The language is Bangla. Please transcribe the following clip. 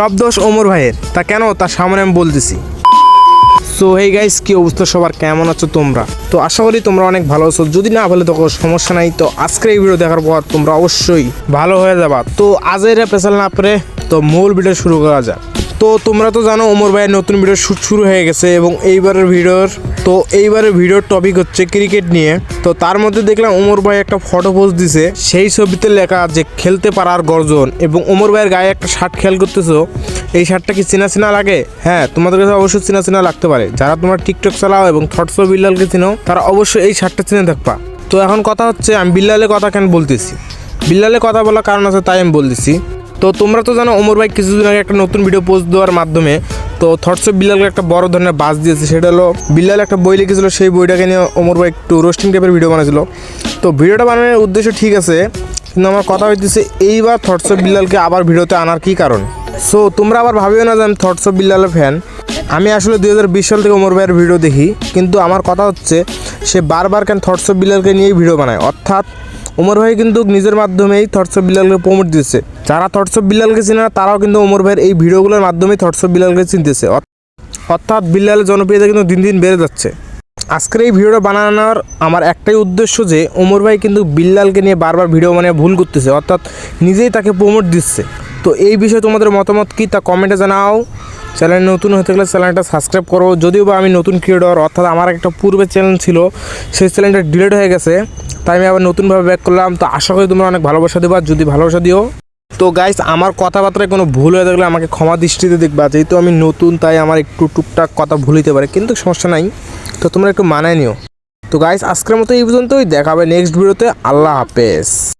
সব দোষ ওমর ভাইয়ের। তা কেন, তার সামনে আমি বলতেছি। সো হেই গাইস, কি অবস্থা সবার, কেমন আছো তোমরা? তো আশা করি তোমরা অনেক ভালো আছো। যদি না ভালো তো সমস্যা নাই, তো আজকের এই ভিডিও দেখার পর তোমরা অবশ্যই ভালো হয়ে যাবা। তো আজের পেছাল না পরে তো মূল ভিডিও শুরু করা যাক। তো তোমরা তো জানো ওমর ভাইয়ের নতুন ভিডিও শ্যুট শুরু হয়ে গেছে এবং এইবারের ভিডিওর টপিক হচ্ছে ক্রিকেট নিয়ে। তো তার মধ্যে দেখলাম ওমর ভাই একটা ফটো পোস্ট দিছে, সেই ছবিতে লেখা যে খেলতে পারার গর্জন। এবং ওমর ভাইয়ের গায়ে একটা শার্ট খেয়াল করতেছো, এই শার্টটা কি চেনা চেনা লাগে? হ্যাঁ, তোমাদের কাছে অবশ্যই চেনা চেনা লাগতে পারে। যারা তোমরা টিকটক চালাও এবং থটস অফ বিল্লালকে চিনো, তারা অবশ্যই এই শার্টটা চিনে থাকবা। তো এখন কথা হচ্ছে, আমি বিল্লালের কথা কেন বলতেছি, বিল্লালের কথা বলার কারণ আছে, তাই আমি বলতেছি। তো তোমরা তো জানো ওমর ভাই কিছুদিন আগে একটা নতুন ভিডিও পোস্ট দেওয়ার মাধ্যমে তো থটস অফ বিল্লালকে একটা বড় ধরনের বাস দিয়েছে। সেটা হলো বিল্লাল একটা বই লিখেছিল, সেই বইটাকে নিয়ে ওমর ভাই একটু রোস্টিং টাইপের ভিডিও বানাইছিল। তো ভিডিওটা বানানোর উদ্দেশ্য ঠিক আছে, কিন্তু আমার কথা হইতেছে এইবার থটস অফ বিল্লালকে আবার ভিডিওতে আনার কী কারণ? সো তোমরা আবার ভাবিও না যে আমি থটস অফ বিল্লালের ফ্যান। আমি আসলে 2020 সাল থেকে ওমর ভাইয়ের ভিডিও দেখি, কিন্তু আমার কথা হচ্ছে সে বারবার কেন থটস অফ বিল্লালকে নিয়েই ভিডিও বানায়। অর্থাৎ ওমর ভাই কিন্তু নিজের মাধ্যমেই থটস অফ বিল্লালকে প্রমোট দিচ্ছে। যারা থটস অফ বিল্লালকে চিনে না, তারাও কিন্তু ওমর ভাইয়ের এই ভিডিওগুলোর মাধ্যমেই থটস অফ বিল্লালকে চিনতেছে। অর্থাৎ বিল্লালের জনপ্রিয়তা কিন্তু দিন দিন বেড়ে যাচ্ছে। আজকের এই ভিডিওটা বানানোর আমার একটাই উদ্দেশ্য যে ওমর ভাই কিন্তু বিল্লালকে নিয়ে বারবার ভিডিও বানিয়ে ভুল করতেছে, অর্থাৎ নিজেই তাকে প্রমোট দিচ্ছে। তো এই বিষয়ে তোমাদের মতামত কী তা কমেন্টে জানাও। চ্যানেল নতুন হতে গেলে চ্যানেলটা সাবস্ক্রাইব করো। যদিও বা আমি নতুন ক্রিয়েটর, অর্থাৎ আমার একটা পূর্বে চ্যানেল ছিল, সেই চ্যানেলটা ডিলিট হয়ে গেছে, তাই আমি আবার নতুনভাবে ব্যাক করলাম। তো আশা করি তোমরা অনেক ভালোবাসা দেবা, যদি ভালোবাসা দিও। তো গাইস, আমার কথাবার্তায় কোনো ভুল হয়ে থাকলে আমাকে ক্ষমা দৃষ্টিতে দেখবা। যেহেতু আমি নতুন, তাই আমার একটু টুকটাক কথা ভুল হতে পারে, কিন্তু সমস্যা নাই। তো তোমরা একটু মানায় নিও। তো গাইস, আজকের মতো এই পর্যন্তই, দেখা হবে নেক্সট ভিডিওতে। আল্লাহ হাফেজ।